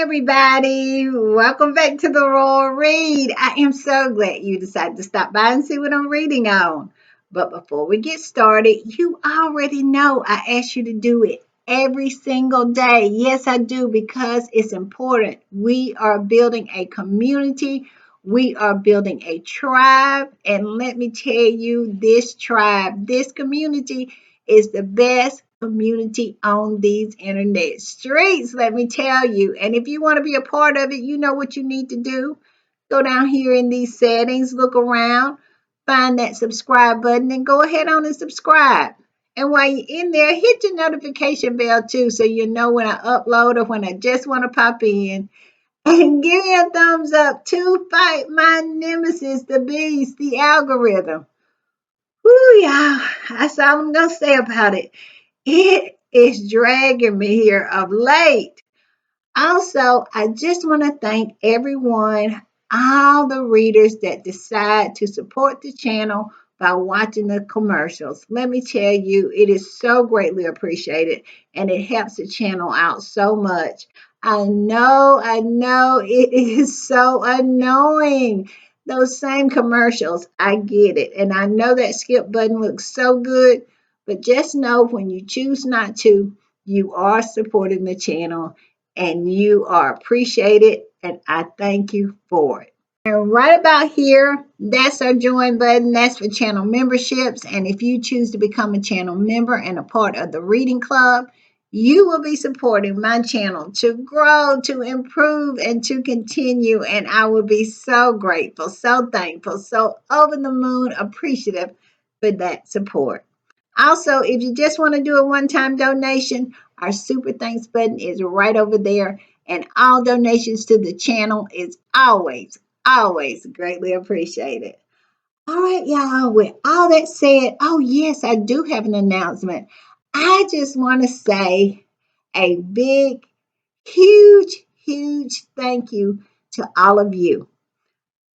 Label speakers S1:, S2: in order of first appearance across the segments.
S1: everybody. Welcome back to the Royal Read. I am so glad you decided to stop by and see what I'm reading on. But before we get started, you already know I ask you to do it every single day. Yes, I do because it's important. We are building a community, we are building a tribe. And let me tell you, this tribe, this community is the best community on these internet streets, let me tell you. And if you want to be a part of it, you know what you need to do. Go down here in these settings, look around, find that subscribe button, and go ahead on and subscribe. And while you're in there, hit your notification bell too so you know when I upload or when I just want to pop in. And give me a thumbs up to fight my nemesis, the beast, the algorithm. Whoo, y'all. That's all I'm going to say about it. It is dragging me here of late. Also, I just want to thank everyone, all the readers that decide to support the channel by watching the commercials. Let me tell you, it is so greatly appreciated and it helps the channel out so much. I know it is so annoying. Those same commercials, I get it. And I know that skip button looks so good, but just know when you choose not to, you are supporting the channel and you are appreciated, and I thank you for it. And right about here, that's our join button. That's for channel memberships. And if you choose to become a channel member and a part of the reading club, you will be supporting my channel to grow, to improve, and to continue. And I will be so grateful, so thankful, so over the moon appreciative for that support. Also, if you just want to do a one-time donation, our super thanks button is right over there. And all donations to the channel is always greatly appreciated. All right, y'all. With all that said, oh, yes, I do have an announcement. I just want to say a big, huge thank you to all of you.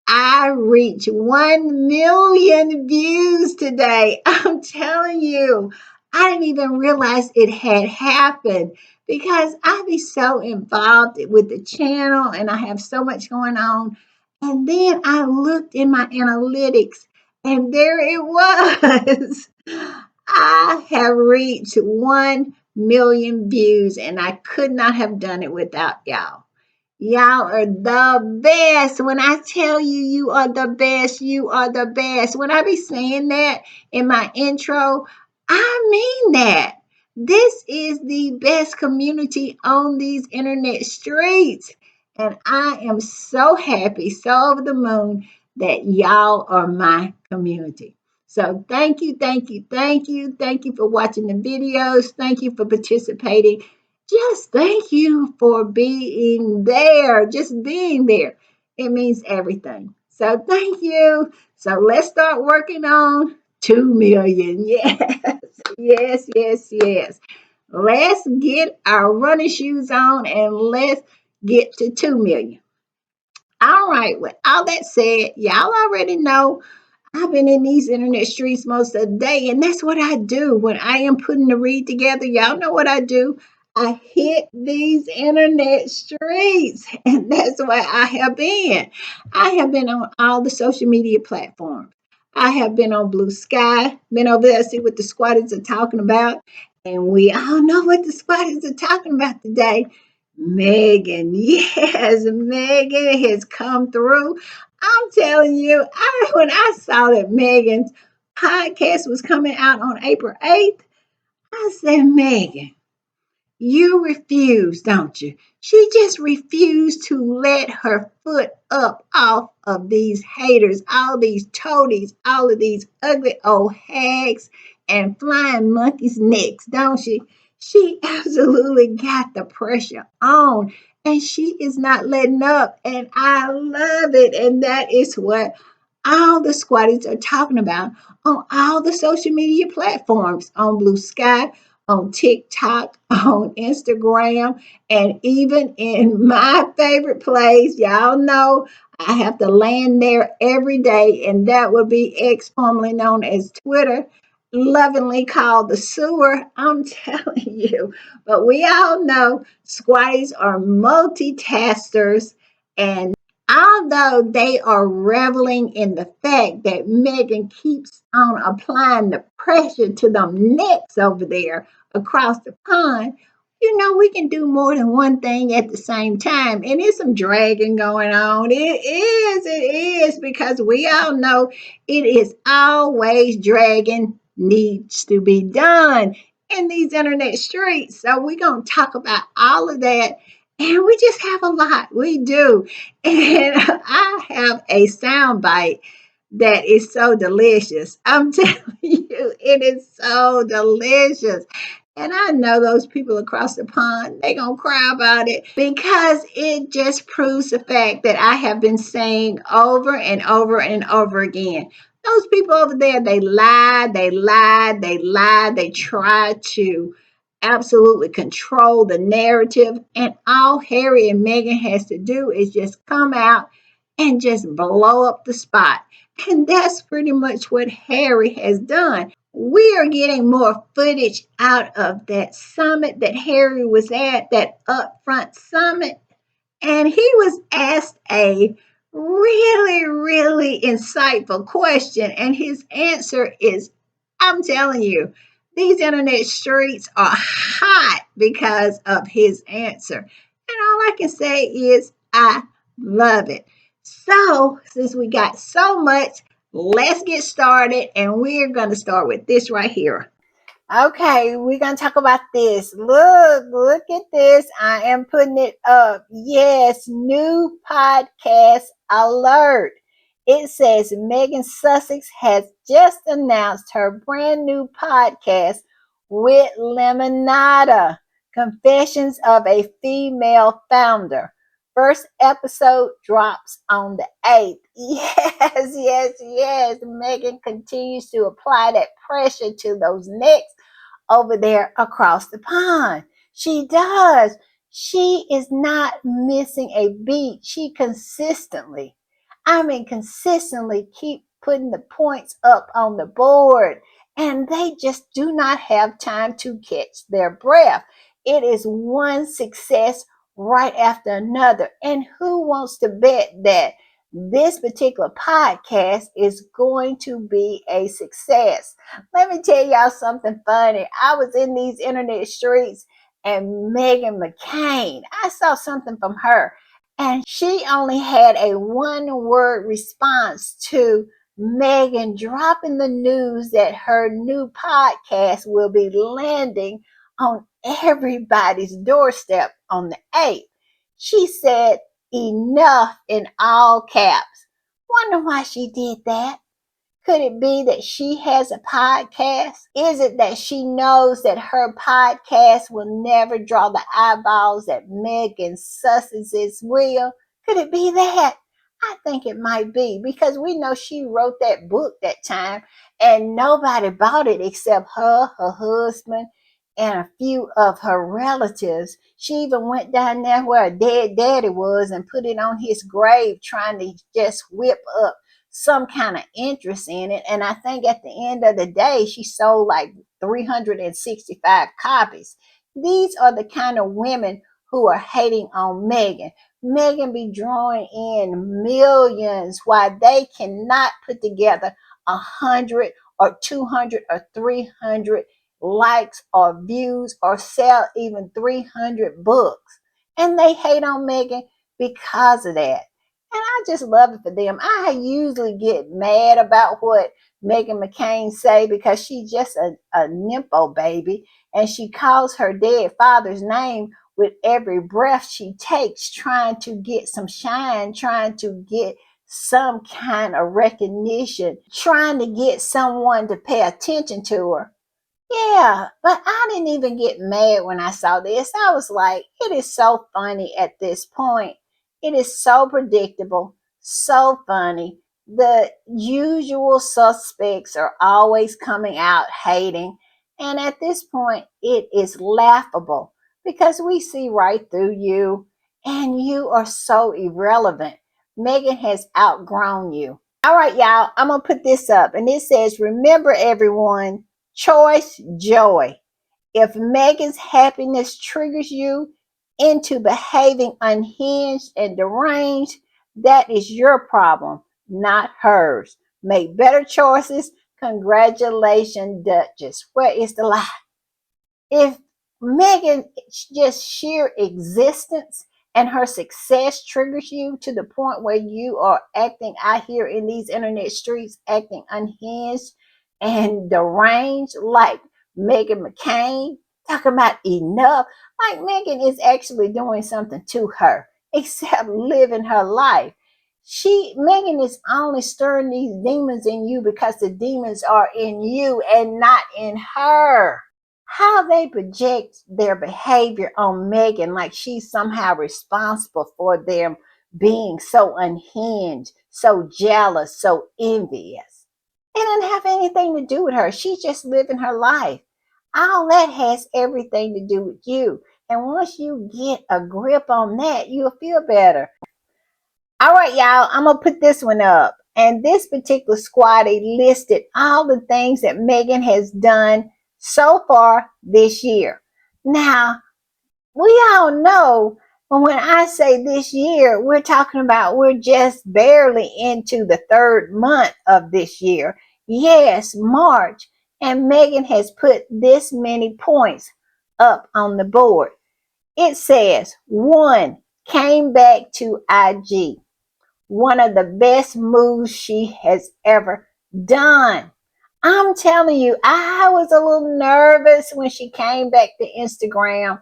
S1: I reached 1 million views today. I'm telling you, I didn't even realize it had happened because I be so involved with the channel and I have so much going on. And then I looked in my analytics and there it was. I have reached 1 million views and I could not have done it without y'all. Y'all are the best. When I tell you, you are the best, you are the best. When I be saying that in my intro, I mean that. This is the best community on these internet streets. And I am so happy, so over the moon that y'all are my community. So thank you for watching the videos. Thank you for participating. Just thank you for being there, just being there. It means everything. So thank you. So let's start working on 2 million. Yes. Let's get our running shoes on and let's get to 2 million. All right, with all that said, y'all already know I've been in these internet streets most of the day, and that's what I do when I am putting the read together. Y'all know what I do. I hit these internet streets, and that's where I have been. I have been on all the social media platforms. I have been on Blue Sky, been over there to see what the squatters are talking about, and we all know what the squatters are talking about today. Meghan, yes, Meghan has come through. I'm telling you, when I saw that Meghan's podcast was coming out on April 8th, I said, Meghan, you refuse, don't you? She just refused to let her foot up off of these haters, all these toadies, all of these ugly old hags and flying monkeys' necks, don't she? She absolutely got the pressure on and she is not letting up. And I love it. And that is what all the squatties are talking about on all the social media platforms, on Blue Sky, on TikTok, on Instagram, and even in my favorite place. Y'all know I have to land there every day, and that would be X, formerly known as Twitter. lovingly called the sewer. I'm telling you. But we all know squatties are multitaskers. And although they are reveling in the fact that Megan keeps on applying the pressure to them necks over there across the pond, we can do more than one thing at the same time. And there's some dragging going on. It is, because we all know it is always dragging needs to be done in these internet streets. So we're going to talk about all of that. And we just have a lot. We do. And I have a sound bite that is so delicious. I'm telling you, it is so delicious. And I know those people across the pond, they going to cry about it because it just proves the fact that I have been saying over and over and over again. Those people over there, they lie, they lie, they lie, they try to absolutely control the narrative. And all Harry and Meghan has to do is just come out and just blow up the spot. And that's pretty much what Harry has done. We are getting more footage out of that summit that Harry was at, that upfront summit. And he was asked a really, really insightful question. And his answer is, I'm telling you, these internet streets are hot because of his answer. And all I can say is, I love it. So, since we got so much, let's get started. And we're going to start with this right here. Okay, we're going to talk about this. Look at this. I am putting it up. Yes, new podcast alert. It says Megan Sussex has just announced her brand new podcast with Lemonada, Confessions of a Female Founder. First episode drops on the 8th. Yes. Megan continues to apply that pressure to those necks over there across the pond. She does. She is not missing a beat. She consistently keep putting the points up on the board, and they just do not have time to catch their breath. It is one success right after another. And who wants to bet that this particular podcast is going to be a success? Let me tell y'all something funny. I was in these internet streets, and Meghan McCain, I saw something from her, and she only had a one-word response to Meghan dropping the news that her new podcast will be landing on everybody's doorstep on the 8th. She said, enough, in all caps. Wonder why she did that. Could it be that she has a podcast? Is it that she knows that her podcast will never draw the eyeballs that Megan Sussex's will? Could it be that? I think it might be, because we know she wrote that book that time and nobody bought it except her husband, and a few of her relatives. She even went down there where her dead daddy was and put it on his grave, trying to just whip up some kind of interest in it. And I think at the end of the day, she sold like 365 copies. These are the kind of women who are hating on Meghan. Meghan be drawing in millions while they cannot put together 100 or 200 or 300 likes or views or sell even 300 books. And they hate on Meghan because of that. And I just love it for them. I usually get mad about what Meghan McCain say because she's just a nympho baby, and she calls her dead father's name with every breath she takes, trying to get some shine, trying to get some kind of recognition, trying to get someone to pay attention to her. Yeah, but I didn't even get mad when I saw this. I was like, it is so funny at this point. It is so predictable, so funny. The usual suspects are always coming out hating. And at this point, it is laughable because we see right through you, and you are so irrelevant. Meghan has outgrown you. All right, y'all, I'm going to put this up, and it says, remember everyone, Choice joy. If Megan's happiness triggers you into behaving unhinged and deranged, that is your problem, not hers. Make better choices. Congratulations, Duchess. Where is the lie? If Megan just sheer existence and her success triggers you to the point where you are acting out here in these internet streets, acting unhinged and deranged like Megan McCain, talking about enough, like Megan is actually doing something to her except living her life. Megan is only stirring these demons in you because the demons are in you and not in her. How they project their behavior on Megan like she's somehow responsible for them being so unhinged, so jealous, so envious. It doesn't have anything to do with her. She's just living her life. All that has everything to do with you. And once you get a grip on that, you'll feel better. All right, y'all, I'm going to put this one up. And this particular squatty listed all the things that Megan has done so far this year. Now, we all know, but when I say this year, we're talking about we're just barely into the third month of this year. Yes, March. And Megan has put this many points up on the board. It says, one, came back to IG. One of the best moves she has ever done. I'm telling you, I was a little nervous when she came back to Instagram.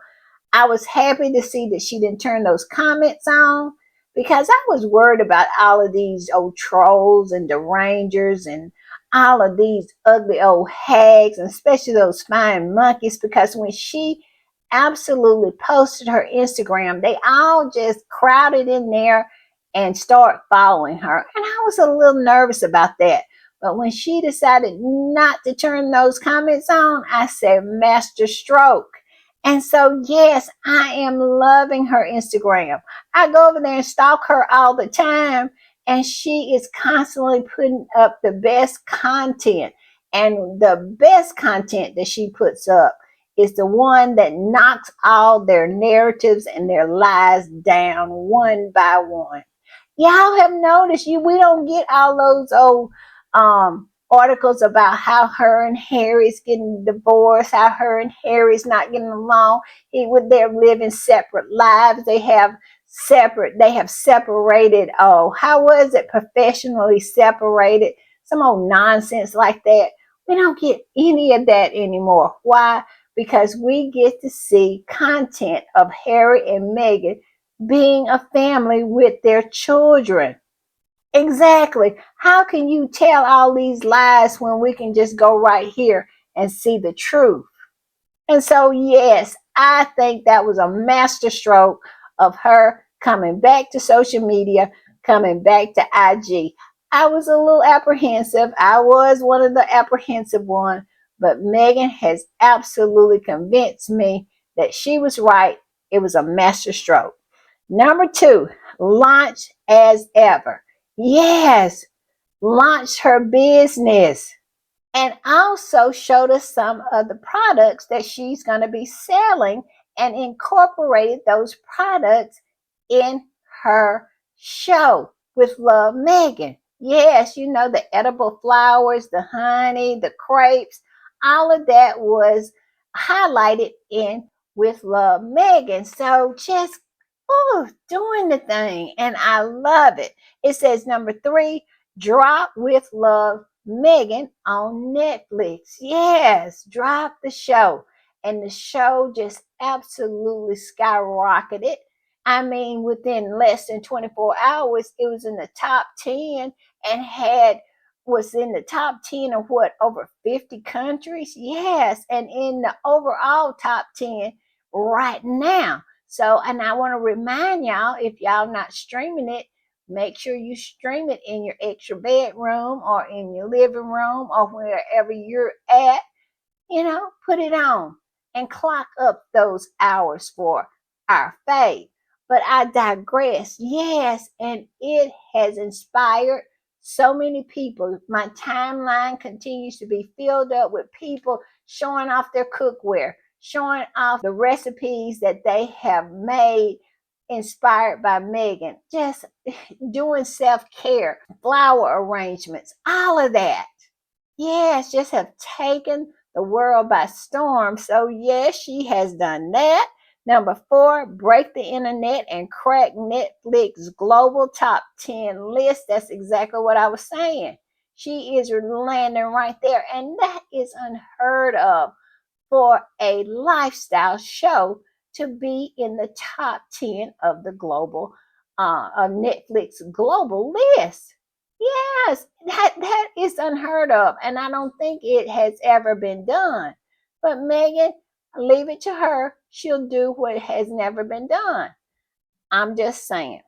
S1: I was happy to see that she didn't turn those comments on because I was worried about all of these old trolls and derangers and all of these ugly old hags, and especially those fine monkeys, because when she absolutely posted her Instagram, they all just crowded in there and start following her. And I was a little nervous about that. But when she decided not to turn those comments on, I said, master stroke. And so, yes, I am loving her Instagram. I go over there and stalk her all the time, and she is constantly putting up the best content. And the best content that she puts up is the one that knocks all their narratives and their lies down one by one. Y'all have noticed we don't get all those old articles about how her and Harry's getting divorced, how her and Harry's not getting along. They're living separate lives. They have separated. Oh, how was it? Professionally separated. Some old nonsense like that. We don't get any of that anymore. Why? Because we get to see content of Harry and Meghan being a family with their children. Exactly. How can you tell all these lies when we can just go right here and see the truth? And so, yes, I think that was a masterstroke of her coming back to social media, coming back to IG. I was a little apprehensive. I was one of the apprehensive ones, but Megan has absolutely convinced me that she was right. It was a masterstroke. Number two, launch as ever. Yes, launch her business and also showed us some of the products that she's going to be selling and incorporated those products in her show with Love Megan. Yes, the edible flowers, the honey, the crepes, all of that was highlighted in with Love Megan. So just doing the thing, and I love it. It says number three, drop with Love Megan on Netflix. Yes, drop the show. And the show just absolutely skyrocketed. I mean, within less than 24 hours, it was in the top 10 and was in the top 10 of over 50 countries? Yes, and in the overall top 10 right now. So, and I want to remind y'all, if y'all not streaming it, make sure you stream it in your extra bedroom or in your living room or wherever you're at. Put it on and clock up those hours for our faith. But I digress. Yes, and it has inspired So many people, my timeline continues to be filled up with people showing off their cookware, showing off the recipes that they have made inspired by Meghan, just doing self care, flower arrangements, all of that. Yes, just have taken the world by storm. So, yes, she has done that. Number four, break the internet and crack Netflix global top 10 list. That's exactly what I was saying. She is landing right there, and that is unheard of for a lifestyle show to be in the top 10 of the global of Netflix global list. Yes, that is unheard of, and I don't think it has ever been done. But Meghan, leave it to her. She'll do what has never been done. I'm just saying.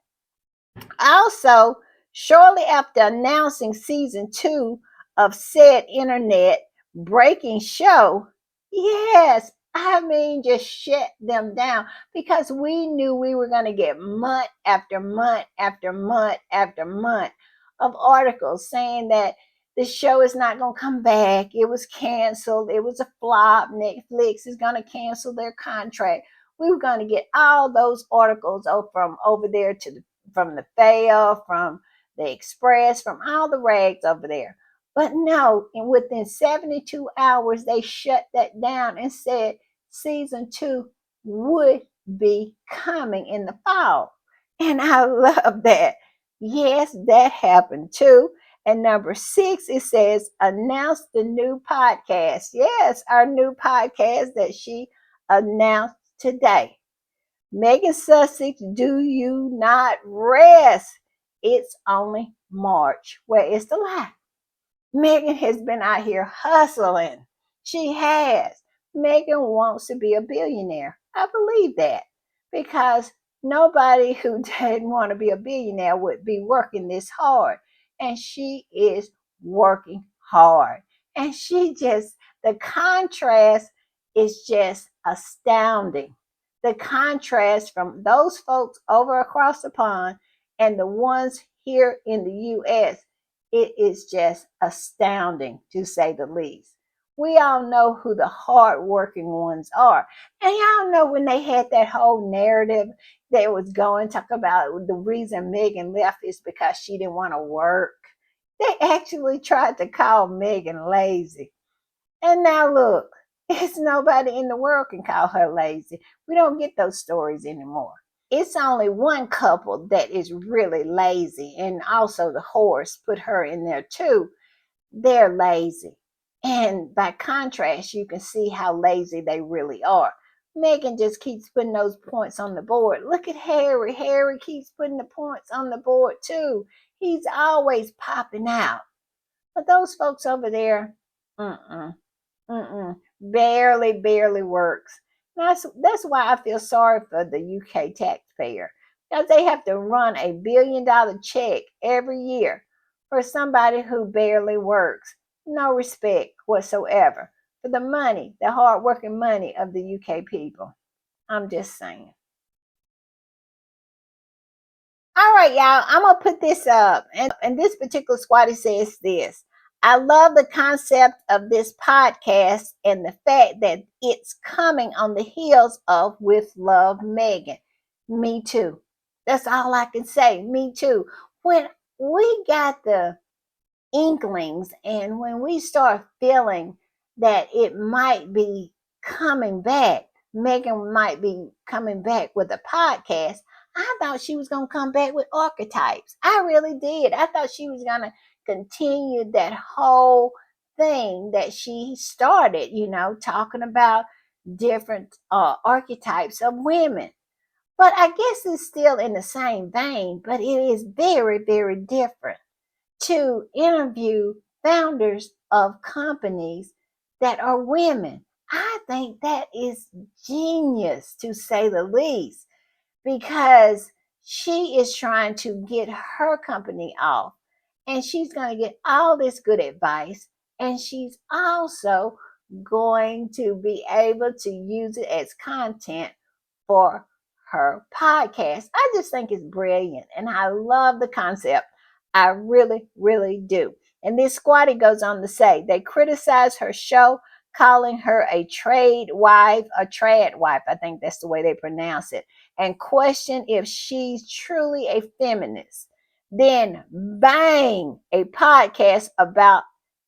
S1: Also, shortly after announcing season two of said internet breaking show, yes, I mean, just shut them down because we knew we were going to get month after month after month after month of articles saying that the show is not going to come back. It was canceled. It was a flop. Netflix is going to cancel their contract. We were going to get all those articles from over there to from the Fail, from the Express, from all the rags over there. But no, and within 72 hours, they shut that down and said season two would be coming in the fall. And I love that. Yes, that happened too. And number six, it says, announce the new podcast. Yes, our new podcast that she announced today. Megan Sussex, do you not rest? It's only March. Where is the lie? Megan has been out here hustling. She has. Megan wants to be a billionaire. I believe that because nobody who didn't want to be a billionaire would be working this hard. And she is working hard. And the contrast is just astounding. The contrast from those folks over across the pond and the ones here in the U.S., it is just astounding to say the least. We all know who the hardworking ones are. And y'all know when they had that whole narrative they was going talk about the reason Megan left is because she didn't want to work. They actually tried to call Megan lazy. And now look, it's nobody in the world can call her lazy. We don't get those stories anymore. It's only one couple that is really lazy, and also the horse put her in there too. They're lazy. And by contrast, you can see how lazy they really are. Megan just keeps putting those points on the board. Look at Harry. Harry keeps putting the points on the board too. He's always popping out. But those folks over there, mm-mm. Barely works. That's why I feel sorry for the UK taxpayer because they have to run $1 billion check every year for somebody who barely works. No respect whatsoever for the money, the hardworking money of the UK people. I'm just saying. All right, y'all, I'm going to put this up. And this particular squatty says this. I love the concept of this podcast and the fact that it's coming on the heels of With Love Megan. Me too. That's all I can say. Me too. When we got the inklings and when we start feeling that it might be coming back, Megan might be coming back with a podcast. I thought she was going to come back with archetypes. I really did. I thought she was going to continue that whole thing that she started, talking about different archetypes of women. But I guess it's still in the same vein, but it is very, very different to interview founders of companies that are women. I think that is genius to say the least because she is trying to get her company off and she's going to get all this good advice and she's also going to be able to use it as content for her podcast. I just think it's brilliant and I love the concept. I really, really do. And this squatty goes on to say they criticize her show, calling her a trad wife, I think that's the way they pronounce it, and question if she's truly a feminist. Then bang, a podcast about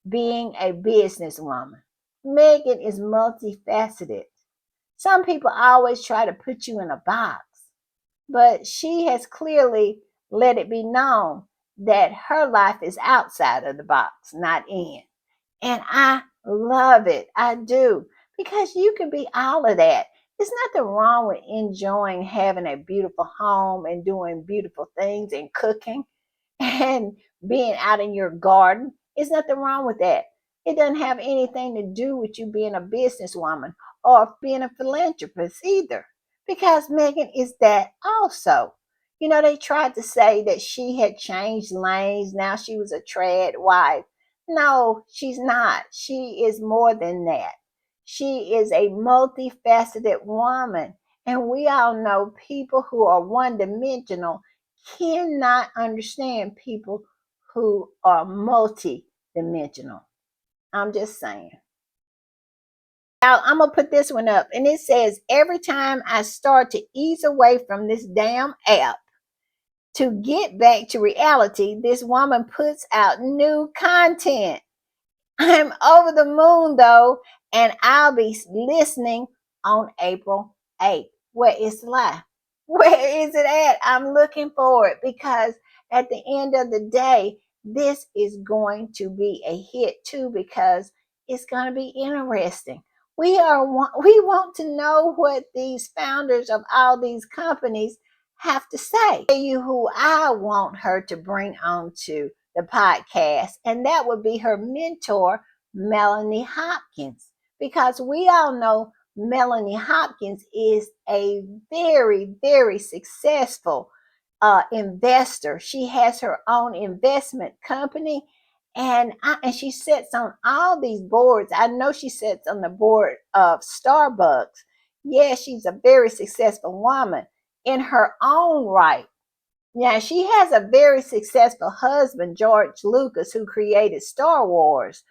S1: being a businesswoman. Meghan is multifaceted. Some people always try to put you in a box, but she has clearly let it be known that her life is outside of the box, not in. And I love it. I do. Because you can be all of that. There's nothing wrong with enjoying having a beautiful home and doing beautiful things and cooking and being out in your garden. There's nothing wrong with that. It doesn't have anything to do with you being a businesswoman or being a philanthropist either, because Meghan is that also. You know, they tried to say that she had changed lanes. Now she was a trad wife. No, she's not. She is more than that. She is a multifaceted woman. And we all know people who are one dimensional cannot understand people who are multi-dimensional. I'm just saying. Now, I'm going to put this one up. And it says, every time I start to ease away from this damn app to get back to reality, this woman puts out new content. I'm over the moon though, and I'll be listening on April 8th. Where is the lie? Where is it at? I'm looking for it because at the end of the day, this is going to be a hit too because it's going to be interesting. We want to know what these founders of all these companies have to say. Tell you who I want her to bring on to the podcast, and that would be her mentor, Melanie Hopkins, because we all know Melanie Hopkins is a very, very successful investor. She has her own investment company, and she sits on all these boards. I know she sits on the board of Starbucks. Yes, she's a very successful woman in her own right. Now, she has a very successful husband, George Lucas, who created Star Wars,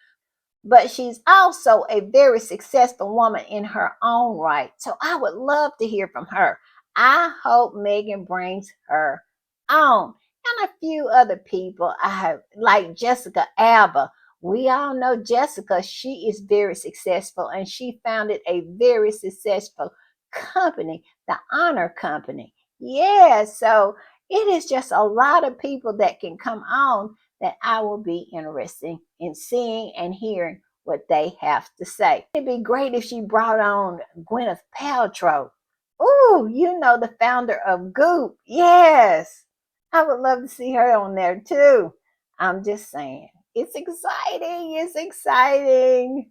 S1: but she's also a very successful woman in her own right. So I would love to hear from her. I hope Meghan brings her on. And a few other people I have, like Jessica Alba. We all know Jessica. She is very successful and she founded a very successful company, the Honor Company. Yeah, so it is just a lot of people that can come on that I will be interested in seeing and hearing what they have to say. It'd be great if she brought on Gwyneth Paltrow. Ooh, you know, the founder of Goop. Yes, I would love to see her on there too. I'm just saying. It's exciting. It's exciting.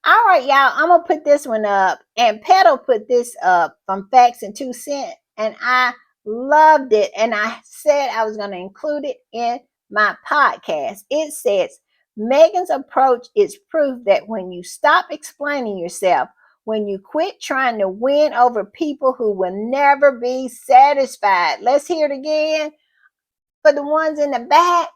S1: All right, y'all. I'm gonna put this one up, and Petal put this up from Facts and 2 Cent, and I loved it. And I said I was gonna include it in my podcast. It says Megan's approach is proof that when you stop explaining yourself, when you quit trying to win over people who will never be satisfied. Let's hear it again for the ones in the back,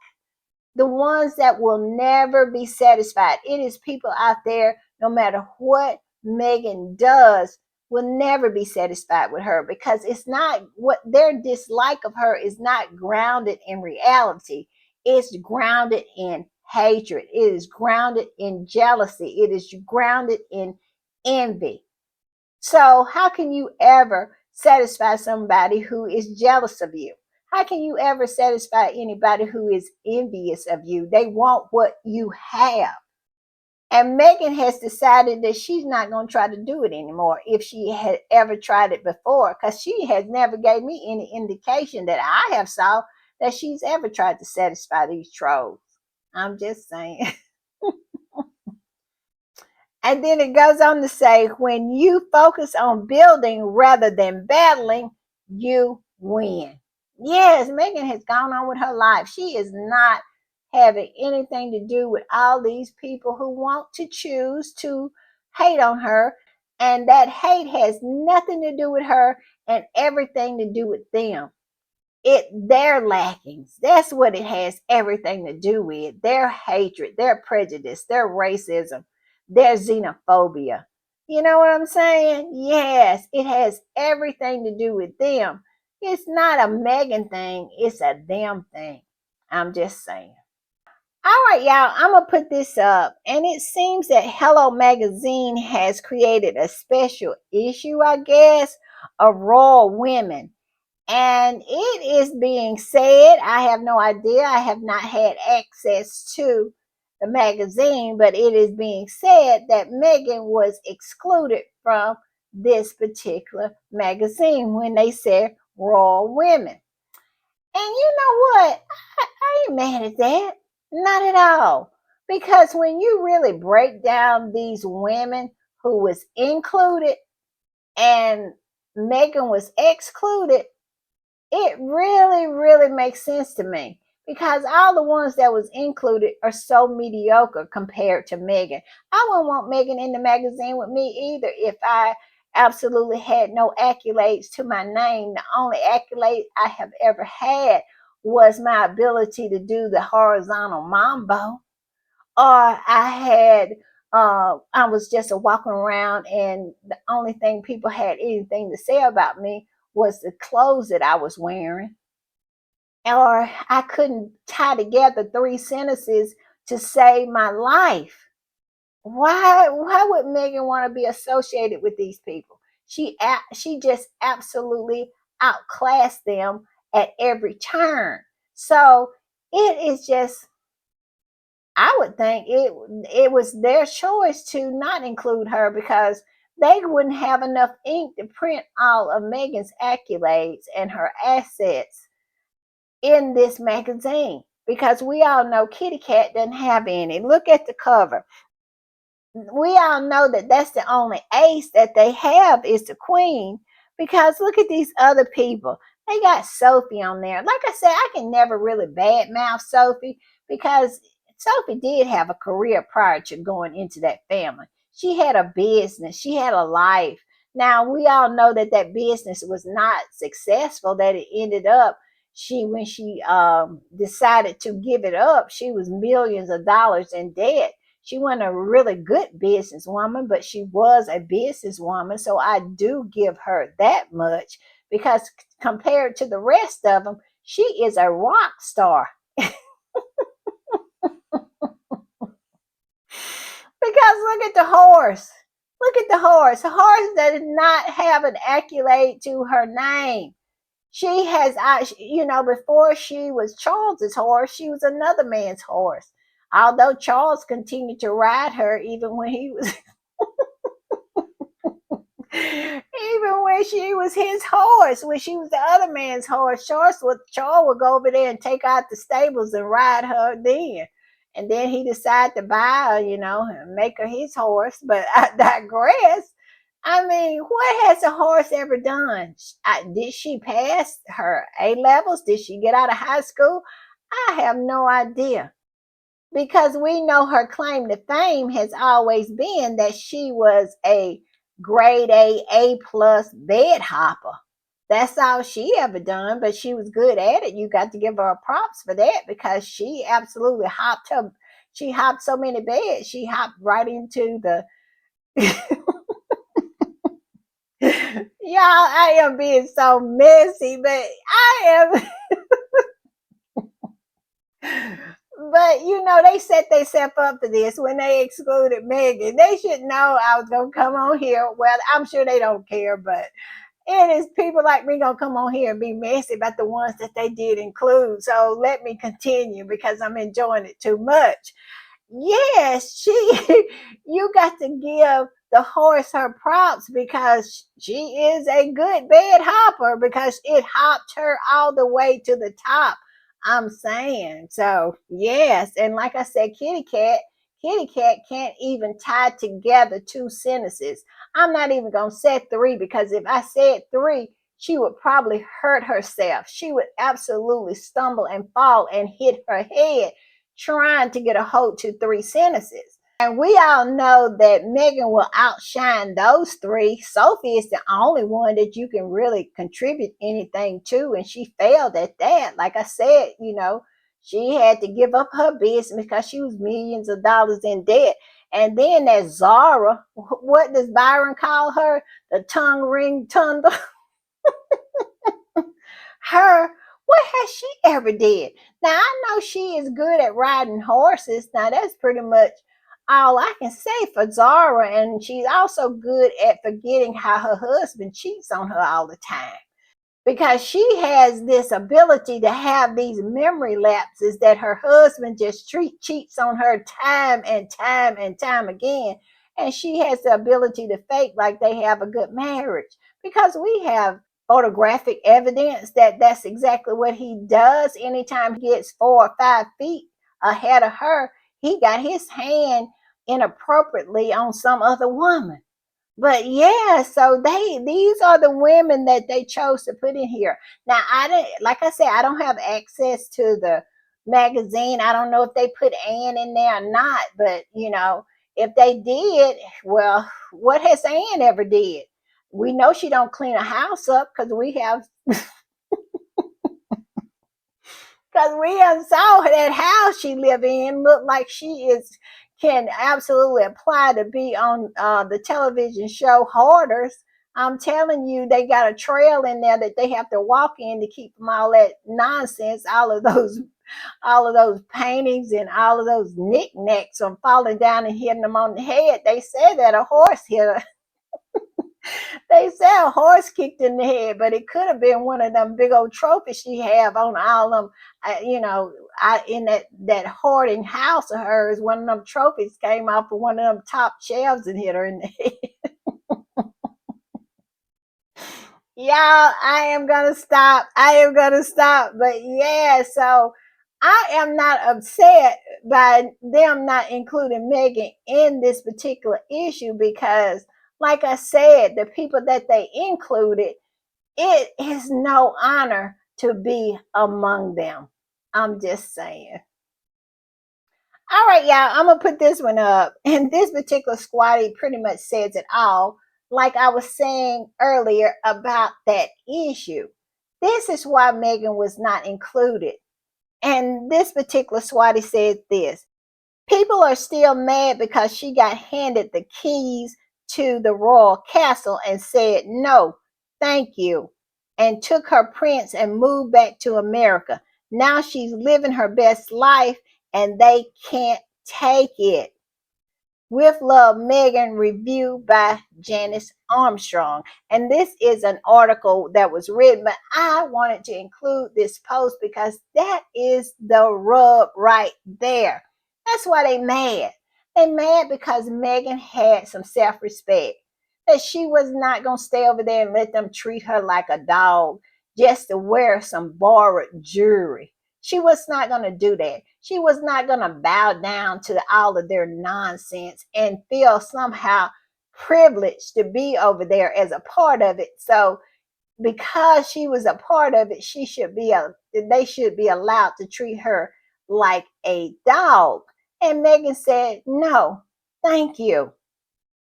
S1: the ones that will never be satisfied. It is people out there, no matter what Meghan does, will never be satisfied with her because it's not what their dislike of her is not grounded in reality. It's grounded in hatred. It is grounded in jealousy. It is grounded in envy. So, how can you ever satisfy somebody who is jealous of you? How can you ever satisfy anybody who is envious of you? They want what you have. And Meghan has decided that she's not going to try to do it anymore if she had ever tried it before, because she has never gave me any indication that I have saw that she's ever tried to satisfy these trolls. I'm just saying. And then it goes on to say, when you focus on building rather than battling, you win. Yes, Meghan has gone on with her life. She is not having anything to do with all these people who want to choose to hate on her. And that hate has nothing to do with her and everything to do with them. their lackings. That's what it has everything to do with. Their hatred, their prejudice, their racism, their xenophobia. You know what I'm saying? Yes, it has everything to do with them. It's not a Megan thing, it's a them thing. I'm just saying. All right, y'all, I'm going to put this up. And it seems that Hello Magazine has created a special issue, I guess, of royal women. And it is being said, I have no idea, I have not had access to the magazine, but it is being said that Meghan was excluded from this particular magazine when they said royal women. And you know what? I ain't mad at that. Not at all. Because when you really break down these women who was included and Meghan was excluded, it really, really makes sense to me because all the ones that was included are so mediocre compared to Meghan. I wouldn't want Meghan in the magazine with me either if I absolutely had no accolades to my name. The only accolade I have ever had was my ability to do the horizontal mambo, or I was just a walking around and the only thing people had anything to say about me was the clothes that I was wearing, or I couldn't tie together three sentences to save my life. Why would Megan want to be associated with these people? She just absolutely outclassed them at every turn. So it is just, I would think it was their choice to not include her because they wouldn't have enough ink to print all of Megan's accolades and her assets in this magazine, because we all know Kitty Cat doesn't have any. Look at the cover. We all know that that's the only ace that they have is the queen, because look at these other people. They got Sophie on there. Like I said, I can never really badmouth Sophie because Sophie did have a career prior to going into that family. She had a business, she had a life. Now we all know that that business was not successful, that it ended up, when she decided to give it up, she was millions of dollars in debt. She wasn't a really good businesswoman, but she was a businesswoman. So I do give her that much because compared to the rest of them, she is a rock star. Because look at the horse. Look at the horse. A horse does not have an accolade to her name. She has, before she was Charles's horse, she was another man's horse. Although Charles continued to ride her even when he was even when she was his horse, when she was the other man's horse, Charles would go over there and take out the stables and ride her then. And then he decided to buy her, and make her his horse. But I digress. I mean, what has a horse ever done? Did she pass her A levels? Did she get out of high school? I have no idea, because we know her claim to fame has always been that she was a grade A plus bed hopper. That's all she ever done, but she was good at it. You got to give her props for that because she absolutely hopped her. She hopped so many beds. She hopped right into the. Y'all, I am being so messy, but I am. But they set themselves up for this when they excluded Megan. They should know I was gonna come on here. Well, I'm sure they don't care, but it is people like me gonna come on here and be messy about the ones that they did include. So let me continue because I'm enjoying it too much. Yes, you got to give the horse her props because she is a good bed hopper, because it hopped her all the way to the top. I'm saying. So yes, and like I said, Kitty Cat can't even tie together two sentences. I'm not even gonna say three, because if I said three, she would probably hurt herself. She would absolutely stumble and fall and hit her head trying to get a hold to three sentences. And we all know that Meghan will outshine those three. Sophie is the only one that you can really contribute anything to, and she failed at that. Like I said, she had to give up her business because she was millions of dollars in debt. And then that Zara, what does Byron call her? The tongue ring thunder. Her, what has she ever did? Now I know she is good at riding horses. Now that's pretty much all I can say for Zara, and she's also good at forgetting how her husband cheats on her all the time, because she has this ability to have these memory lapses that her husband just cheats on her time and time and time again. And she has the ability to fake like they have a good marriage, because we have photographic evidence that that's exactly what he does. Anytime he gets 4 or 5 feet ahead of her, he got his hand inappropriately on some other woman. But yeah, so these are the women that they chose to put in here. Now I didn't, like I said, I don't have access to the magazine. I don't know if they put Anne in there or not, but if they did, well, what has Anne ever did? We know she don't clean a house up, because we saw that house she live in look like she is can absolutely apply to be on the television show Hoarders. I'm telling you, they got a trail in there that they have to walk in to keep from all that nonsense, all of those paintings and all of those knickknacks from falling down and hitting them on the head. They said that a horse hit her. They say a horse kicked in the head, but it could have been one of them big old trophies she have on all them. In that hoarding house of hers, one of them trophies came off of one of them top shelves and hit her in the head. Y'all, I am gonna stop. I am gonna stop. But yeah, so I am not upset by them not including Megan in this particular issue, because, like I said, the people that they included, it is no honor to be among them. I'm just saying. All right, y'all, I'm going to put this one up. And this particular squatty pretty much says it all. Like I was saying earlier about that issue. This is why Megan was not included. And this particular squatty said this: people are still mad because she got handed the keys to the royal castle and said no, thank you, and took her prince and moved back to America. Now she's living her best life and they can't take it. With Love, Megan, reviewed by Janice Armstrong. And this is an article that was written, but I wanted to include this post because that is the rub right there. That's why they mad. They mad because Megan had some self-respect, that she was not going to stay over there and let them treat her like a dog just to wear some borrowed jewelry. She was not going to do that. She was not going to bow down to all of their nonsense and feel somehow privileged to be over there as a part of it. So because she was a part of it, they should be allowed to treat her like a dog. And Megan said, "No, thank you."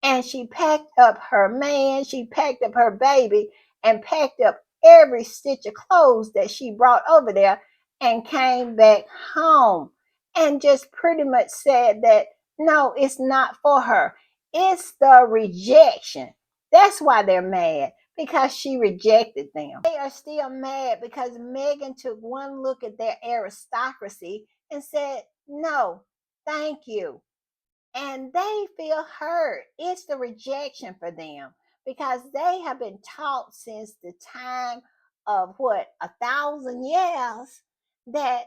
S1: And she packed up her man, she packed up her baby, and packed up every stitch of clothes that she brought over there and came back home, and just pretty much said that no, it's not for her. It's the rejection. That's why they're mad, because she rejected them. They are still mad because Megan took one look at their aristocracy and said, no, thank you, and they feel hurt. It's the rejection for them, because they have been taught since the time of what, 1,000 years, that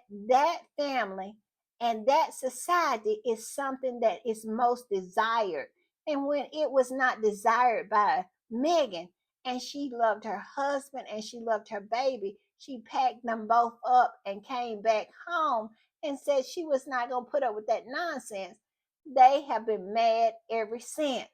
S1: family and that society is something that is most desired. And when it was not desired by Megan, and she loved her husband and she loved her baby, she packed them both up and came back home and said she was not going to put up with that nonsense. They have been mad ever since,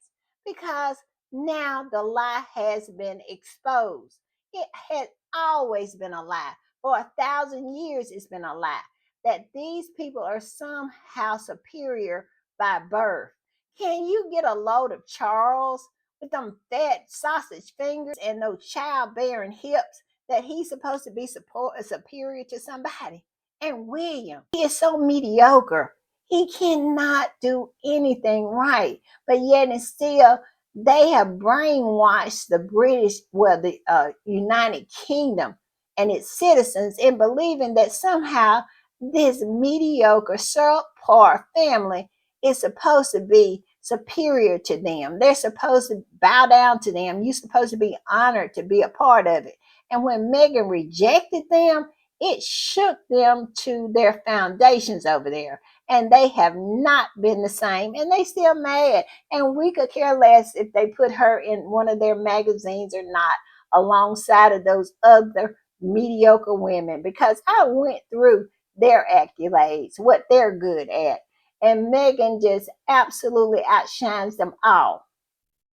S1: because now the lie has been exposed. It had always been a lie. For 1,000 years, it's been a lie that these people are somehow superior by birth. Can you get a load of Charles with them fat sausage fingers and those childbearing hips that he's supposed to be superior to somebody? And William, he is so mediocre. He cannot do anything right. But yet and still, they have brainwashed the British, well, the United Kingdom and its citizens in believing that somehow this mediocre, subpar family is supposed to be superior to them. They're supposed to bow down to them. You're supposed to be honored to be a part of it. And when Meghan rejected them, it shook them to their foundations over there. And they have not been the same. And they still mad. And we could care less if they put her in one of their magazines or not, alongside of those other mediocre women. Because I went through their accolades, what they're good at. And Meghan just absolutely outshines them all.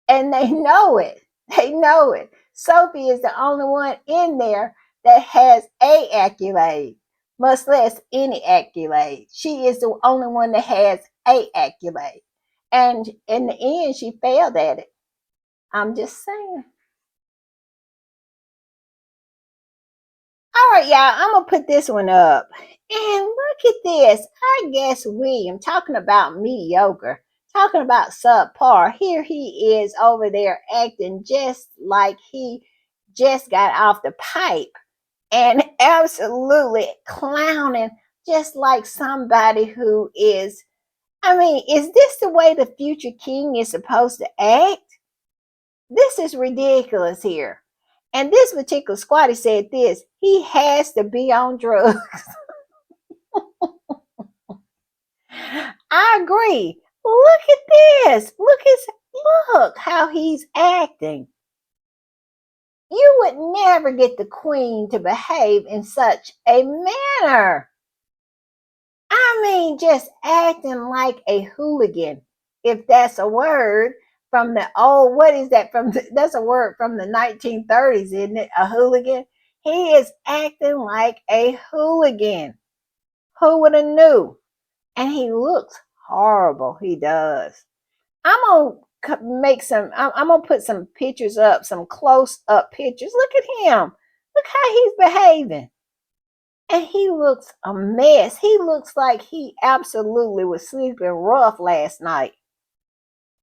S1: And they know it. They know it. Sophie is the only one in there that has a accolade, much less any accolade. She is the only one that has a accolade. And in the end, she failed at it. I'm just saying. All right, y'all, I'm going to put this one up. And look at this. I guess William, talking about mediocre, talking about subpar. Here he is over there acting just like he just got off the pipe and absolutely clowning, just like somebody who is. I mean, is this the way the future king is supposed to act? This is ridiculous here. And this particular squatty said this: he has to be on drugs. I agree. Look at this. Look how he's acting. You would never get the queen to behave in such a manner. I mean, just acting like a hooligan, if that's a word from the old, what is that from? That's a word from the 1930s, isn't it? A hooligan. He is acting like a hooligan. Who would have knew? And he looks horrible. He does. I'm gonna make some. I'm gonna put some pictures up, some close up pictures. Look at him. Look how he's behaving. And he looks a mess. He looks like he absolutely was sleeping rough last night.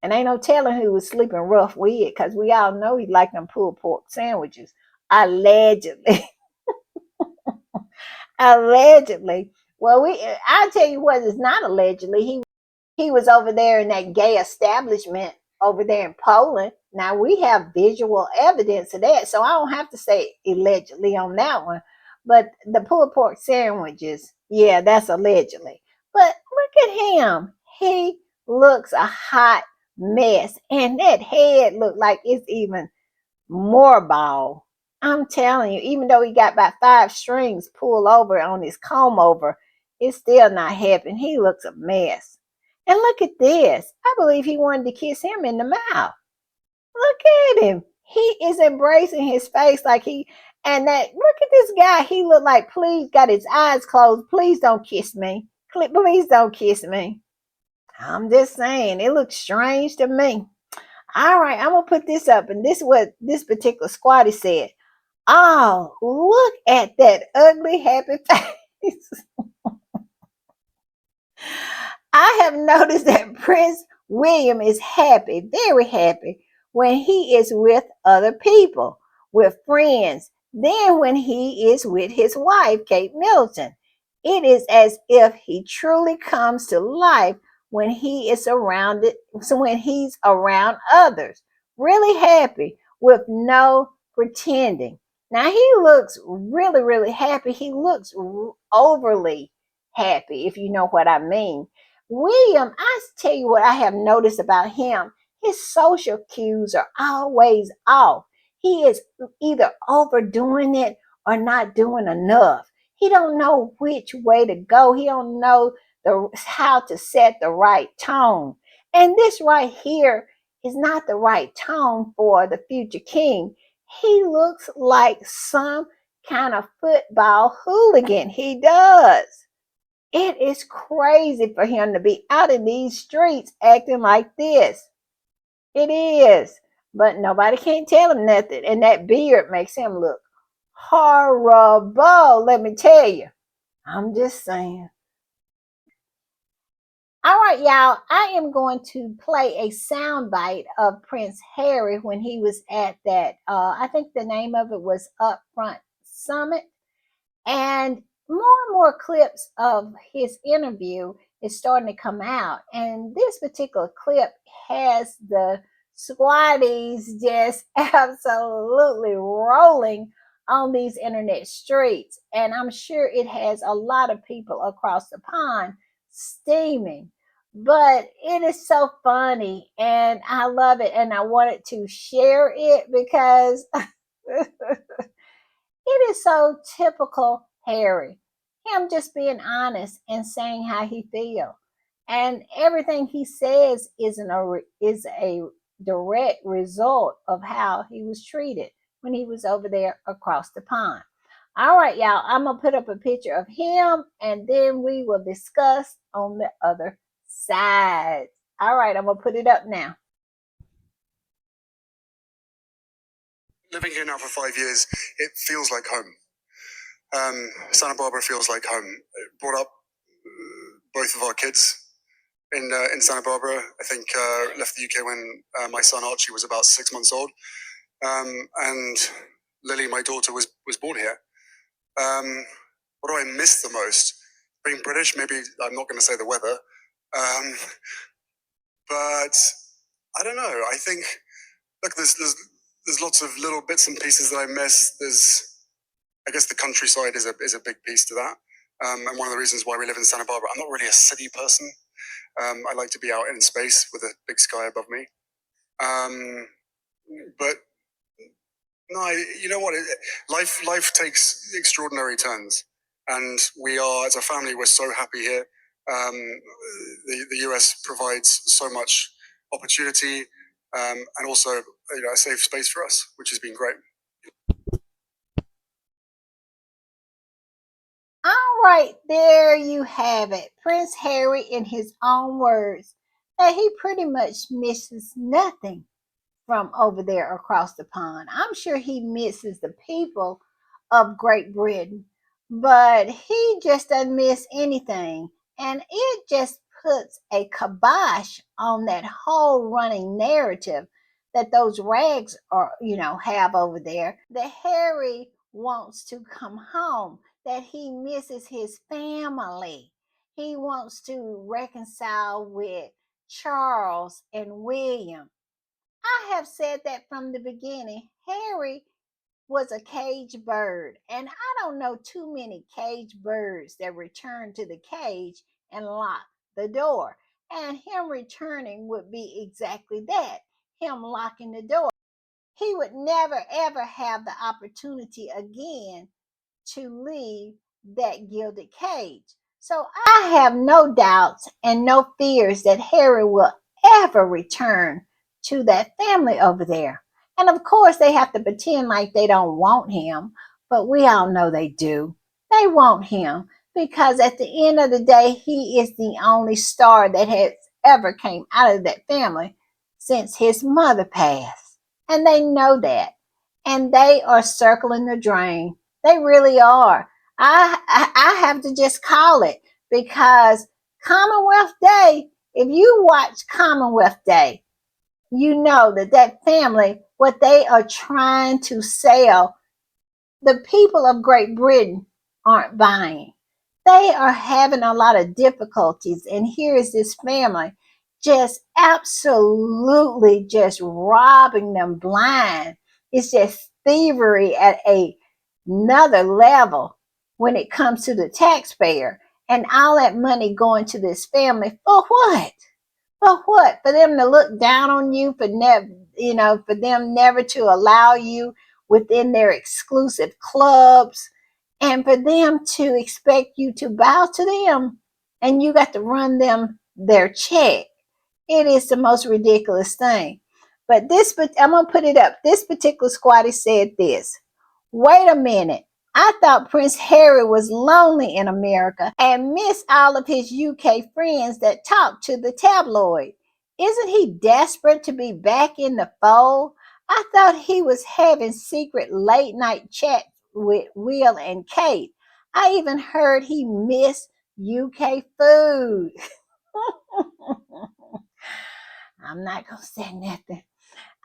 S1: And ain't no telling who was sleeping rough with, because we all know he liked them pulled pork sandwiches. Allegedly. Allegedly. Well, I tell you what, it's not allegedly. He was over there in that gay establishment over there in Poland. Now we have visual evidence of that, so I don't have to say allegedly on that one. But the pulled pork sandwiches, yeah, that's allegedly. But look at him. He looks a hot mess. And that head looked like it's even more bald. I'm telling you, even though he got about 5 strings pulled over on his comb over, it's still not helping. He looks a mess. And look at this. I believe he wanted to kiss him in the mouth. Look at him. He is embracing his face like and that, look at this guy. He looked like, please, got his eyes closed. Please don't kiss me. Please don't kiss me. I'm just saying, it looks strange to me. All right, I'm going to put this up. And this is what this particular squatty said. Oh, look at that ugly, happy face. I have noticed that Prince William is happy, very happy, when he is with other people, with friends. Then, when he is with his wife, Kate Middleton, it is as if he truly comes to life when he is surrounded, so when he's around others. Really happy with no pretending. Now, he looks really, really happy. He looks overly happy, if you know what I mean. William, I tell you what I have noticed about him. His social cues are always off. He is either overdoing it or not doing enough. He don't know which way to go. He don't know how to set the right tone. And this right here is not the right tone for the future king. He looks like some kind of football hooligan. He does. It is crazy for him to be out in these streets acting like this. It is. But nobody can't tell him nothing. And that beard makes him look horrible, let me tell you. I'm just saying. All right, y'all. I am going to play a soundbite of Prince Harry when he was at that. I think the name of it was Upfront Summit, and more clips of his interview is starting to come out. And this particular clip has the squatties just absolutely rolling on these internet streets. And I'm sure it has a lot of people across the pond steaming. But it is so funny and I love it. And I wanted to share it because it is so typical Harry. Him just being honest and saying how he feels. And everything he says is a direct result of how he was treated when he was over there across the pond. All right, y'all, I'm going to put up a picture of him and then we will discuss on the other side. All right, I'm going to put it up now.
S2: Living here now for 5 years, it feels like home. Santa Barbara feels like home. Brought up both of our kids in Santa Barbara. I think left the UK when my son Archie was about 6 months old, and Lily, my daughter, was born here. What do I miss the most? Being British, maybe I'm not going to say the weather, but I don't know. I think look, there's lots of little bits and pieces that I miss. I guess the countryside is a big piece to that. And one of the reasons why we live in Santa Barbara, I'm not really a city person. I like to be out in space with a big sky above me. But no, you know what? Life takes extraordinary turns, and we are, as a family, we're so happy here. The US provides so much opportunity, and also a safe space for us, which has been great.
S1: All right, there you have it. Prince Harry, in his own words, that he pretty much misses nothing from over there across the pond. I'm sure he misses the people of Great Britain, but he just doesn't miss anything. And it just puts a kibosh on that whole running narrative that those rags are, have over there. That Harry wants to come home, that he misses his family. He wants to reconcile with Charles and William. I have said that from the beginning. Harry was a cage bird, and I don't know too many cage birds that return to the cage and lock the door. And him returning would be exactly that, him locking the door. He would never ever have the opportunity again to leave that gilded cage. So I have no doubts and no fears that Harry will ever return to that family over there. And of course, they have to pretend like they don't want him, but we all know they do. They want him because at the end of the day, he is the only star that has ever came out of that family since his mother passed. And they know that. And they are circling the drain. They really are. I have to just call it because Commonwealth Day, if you watch Commonwealth Day, you know that family, what they are trying to sell, the people of Great Britain aren't buying. They are having a lot of difficulties. And here is this family just absolutely just robbing them blind. It's just thievery at another level when it comes to the taxpayer. And all that money going to this family for what? For what? For them to look down on you, for never, for them never to allow you within their exclusive clubs, and for them to expect you to bow to them, and you got to run them their check. It is the most ridiculous thing. But I'm gonna put it up. This particular squatter said this. Wait a minute. I thought Prince Harry was lonely in America and missed all of his UK friends that talked to the tabloid. Isn't he desperate to be back in the fold? I thought he was having secret late night chats with Will and Kate. I even heard he missed UK food. I'm not going to say nothing.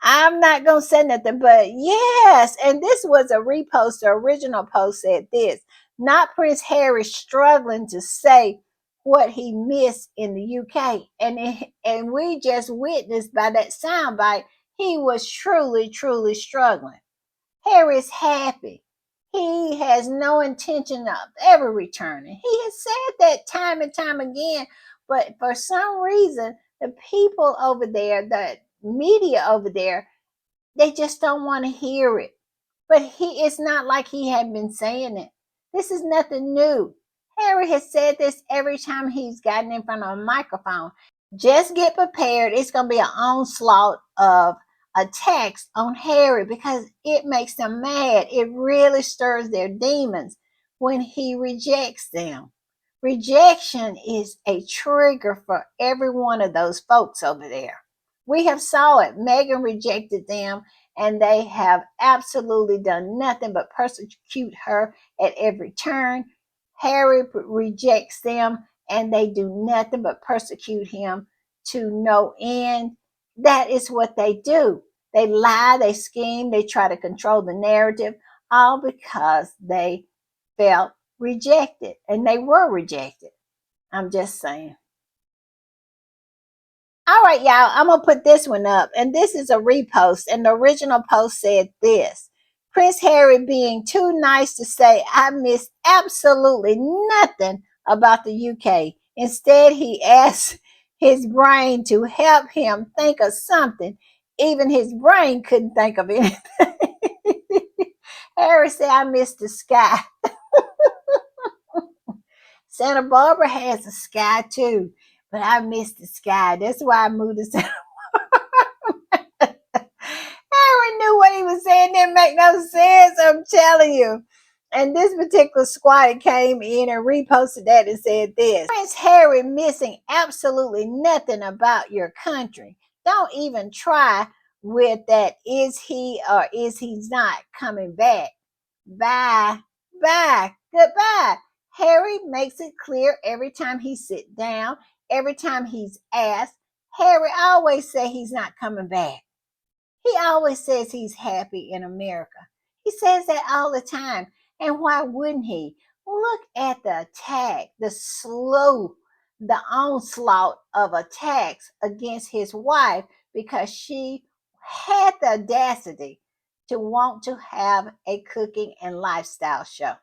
S1: I'm not going to say nothing, but yes. And this was a repost. The original post said this: not Prince Harry struggling to say what he missed in the UK. And we just witnessed by that soundbite, he was truly, truly struggling. Harry is happy. He has no intention of ever returning. He has said that time and time again, but for some reason, the people over there, the media over there, they just don't want to hear it. But it's not like he had been saying it. This is nothing new. Harry has said this every time he's gotten in front of a microphone. Just get prepared. It's going to be an onslaught of attacks on Harry because it makes them mad. It really stirs their demons when he rejects them. Rejection is a trigger for every one of those folks over there. We have saw it. Meghan rejected them, and they have absolutely done nothing but persecute her at every turn. Harry rejects them, and they do nothing but persecute him to no end. That is what they do. They lie, they scheme, they try to control the narrative, all because they felt rejected, and they were rejected. I'm just saying. All right, y'all, I'm going to put this one up. And this is a repost. And the original post said this: Prince Harry being too nice to say, I missed absolutely nothing about the UK. Instead, he asked his brain to help him think of something. Even his brain couldn't think of anything. Harry said, I missed the sky. Santa Barbara has a sky too, but I missed the sky. That's why I moved to Santa. Harry knew what he was saying didn't make no sense. I'm telling you. And this particular squatter came in and reposted that and said this: Prince Harry missing absolutely nothing about your country. Don't even try with that. Is he or is he not coming back? Bye. Bye. Goodbye. Harry makes it clear every time he sits down, every time he's asked. Harry always say he's not coming back. He always says he's happy in America. He says that all the time. And why wouldn't he? Look at the attack, the onslaught of attacks against his wife because she had the audacity to want to have a cooking and lifestyle show.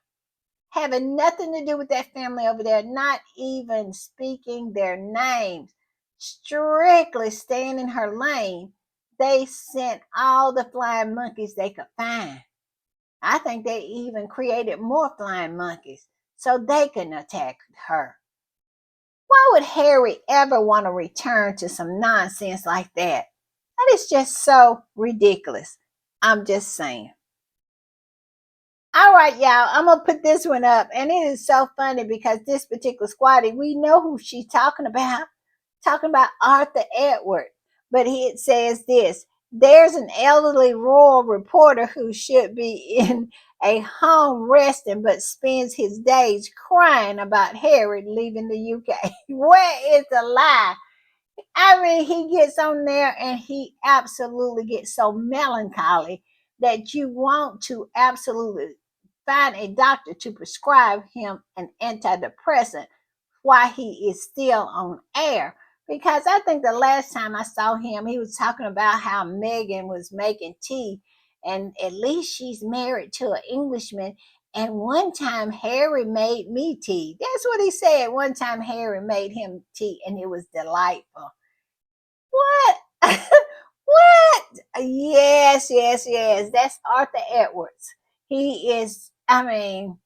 S1: Having nothing to do with that family over there, not even speaking their names, strictly staying in her lane. They sent all the flying monkeys they could find. I think they even created more flying monkeys so they can attack her. Why would Harry ever want to return to some nonsense like that? That is just so ridiculous. I'm just saying. All right, y'all. I'm gonna put this one up, and it is so funny because this particular squatty, we know who she's talking about. Talking about Arthur Edward, but it says this: there's an elderly royal reporter who should be in a home resting, but spends his days crying about Harry leaving the UK. Where is the lie? I mean, he gets on there and he absolutely gets so melancholy that you want to absolutely find a doctor to prescribe him an antidepressant while he is still on air. Because I think the last time I saw him, he was talking about how Meghan was making tea, and at least she's married to an Englishman. And one time Harry made me tea. That's what he said. One time Harry made him tea, and it was delightful. What? What? Yes, yes, yes. That's Arthur Edwards. He is, I mean,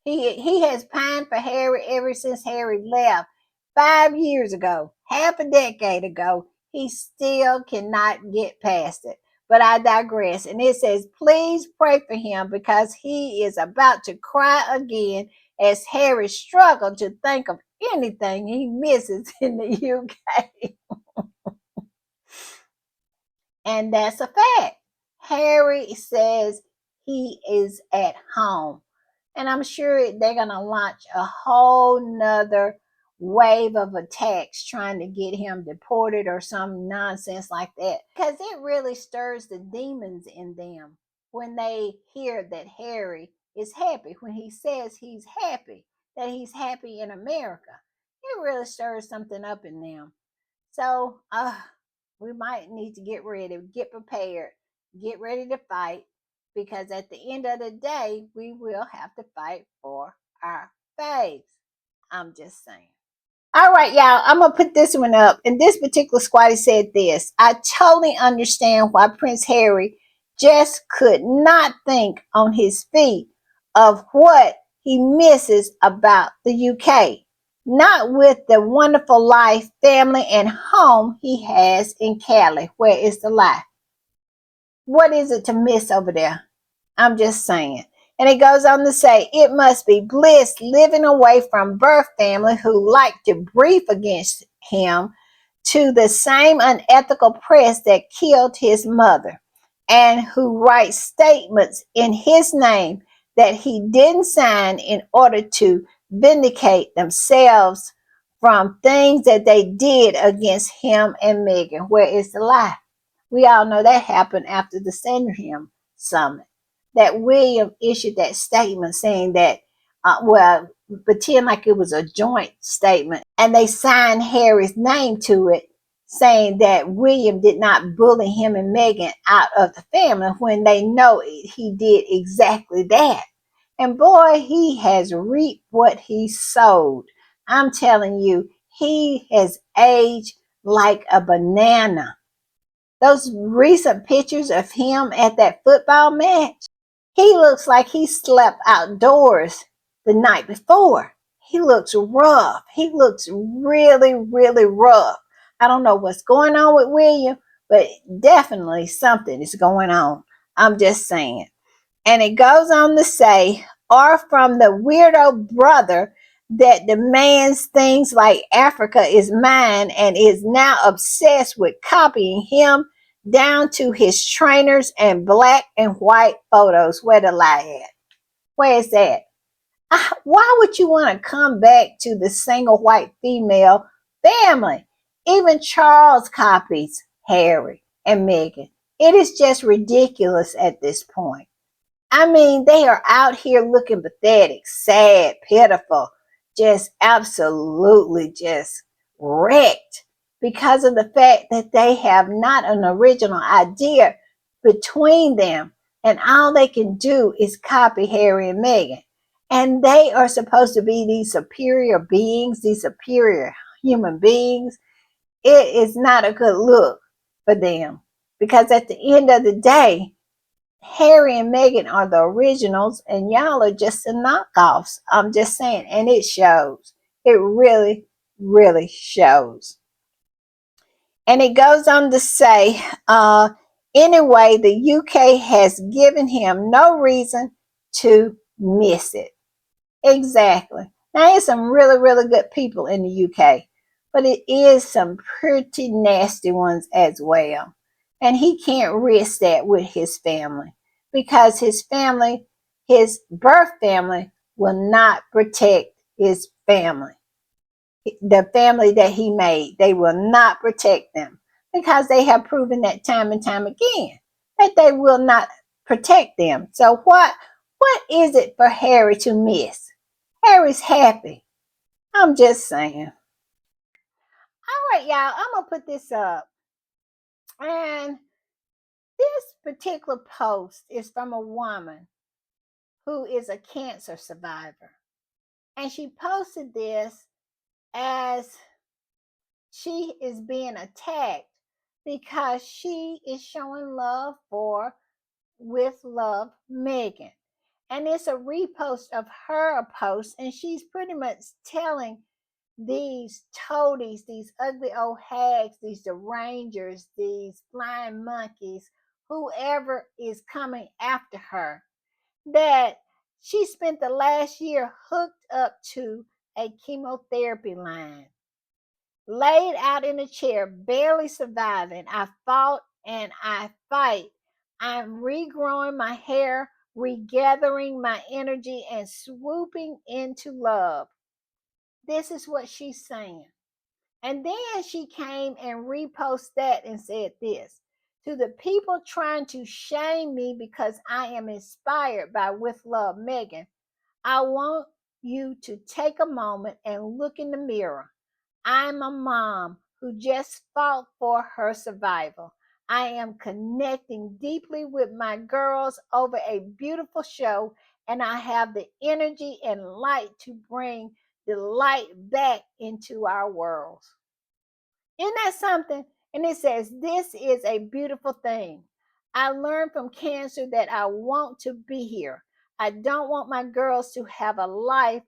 S1: he has pined for Harry ever since Harry left 5 years ago, half a decade ago. He still cannot get past it. But I digress. And it says, please pray for him because he is about to cry again as Harry struggled to think of anything he misses in the UK. And that's a fact. Harry says he is at home. And I'm sure they're going to launch a whole nother wave of attacks trying to get him deported or some nonsense like that. Because it really stirs the demons in them when they hear that Harry is happy, when he says he's happy, that he's happy in America. It really stirs something up in them. So we might need to get ready, get prepared, get ready to fight, because at the end of the day, we will have to fight for our faith. I'm just saying. All right, y'all, I'm going to put this one up. And this particular squatty said this: I totally understand why Prince Harry just could not think on his feet of what he misses about the UK. Not with the wonderful life, family, and home he has in Cali. Where is the lie? What is it to miss over there? I'm just saying. And it goes on to say, it must be bliss living away from birth family who like to brief against him, to the same unethical press that killed his mother, and who writes statements in his name that he didn't sign in order to vindicate themselves from things that they did against him and Meghan. Where is the lie? We all know that happened after the Sandringham summit, that William issued that statement saying that, pretend like it was a joint statement, and they signed Harry's name to it, saying that William did not bully him and Meghan out of the family when they know he did exactly that. And boy, he has reaped what he sowed. I'm telling you, he has aged like a banana. Those recent pictures of him at that football match, he looks like he slept outdoors the night before. He looks rough. He looks really, really rough. I don't know what's going on with William, but definitely something is going on. I'm just saying. And it goes on to say, or from the weirdo brother that demands things like Africa is mine and is now obsessed with copying him down to his trainers and black and white photos. Where the lie at? Where is that? Why would you want to come back to the single white female family? Even Charles copies Harry and Meghan. It is just ridiculous at this point. I mean, they are out here looking pathetic, sad, pitiful, just absolutely just wrecked because of the fact that they have not an original idea between them. And all they can do is copy Harry and Meghan. And they are supposed to be these superior beings, these superior human beings. It is not a good look for them because at the end of the day, Harry and Meghan are the originals, and y'all are just the knockoffs. I'm just saying, and it shows. It really, really shows. And it goes on to say, anyway, the UK has given him no reason to miss it. Exactly. Now, there's some really, really good people in the UK, but it is some pretty nasty ones as well. And he can't risk that with his family because his family, his birth family, will not protect his family. The family that he made, they will not protect them because they have proven that time and time again that they will not protect them. So what is it for Harry to miss? Harry's happy. I'm just saying. All right, y'all, I'm going to put this up. And this particular post is from a woman who is a cancer survivor. And she posted this as she is being attacked because she is showing love for with love Meghan. And it's a repost of her post, and she's pretty much telling these toadies, these ugly old hags, these derangers, these flying monkeys whoever is coming after her, that she spent the last year hooked up to a chemotherapy line, laid out in a chair, barely surviving. I fought and I fight. I'm regrowing my hair, regathering my energy, and swooping into love. This is what she's saying. And then she came and reposted that and said this: to the people trying to shame me because I am inspired by With Love Megan, I want you to take a moment and look in the mirror. I'm a mom who just fought for her survival. I am connecting deeply with my girls over a beautiful show, and I have the energy and light to bring the light back into our worlds. Isn't that something? And it says, this is a beautiful thing. I learned from cancer that I want to be here. I don't want my girls to have a life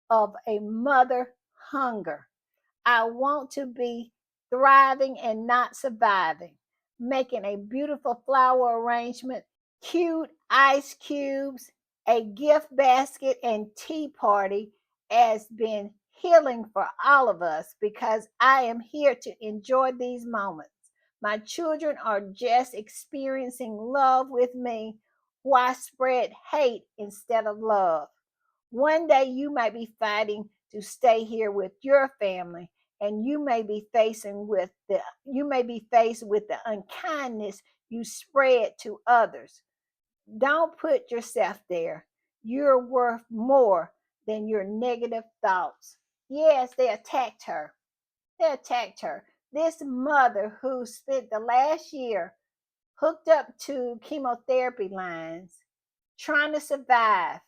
S1: of a mother hunger. I want to be thriving and not surviving, making a beautiful flower arrangement, cute ice cubes, a gift basket, and tea party has been healing for all of us because I am here to enjoy these moments. My children are just experiencing love with me. Why spread hate instead of love? One day you might be fighting to stay here with your family, and you may be faced with the unkindness you spread to others. Don't put yourself there. You're worth more than your negative thoughts. Yes, they attacked her. They attacked her. This mother who spent the last year hooked up to chemotherapy lines, trying to survive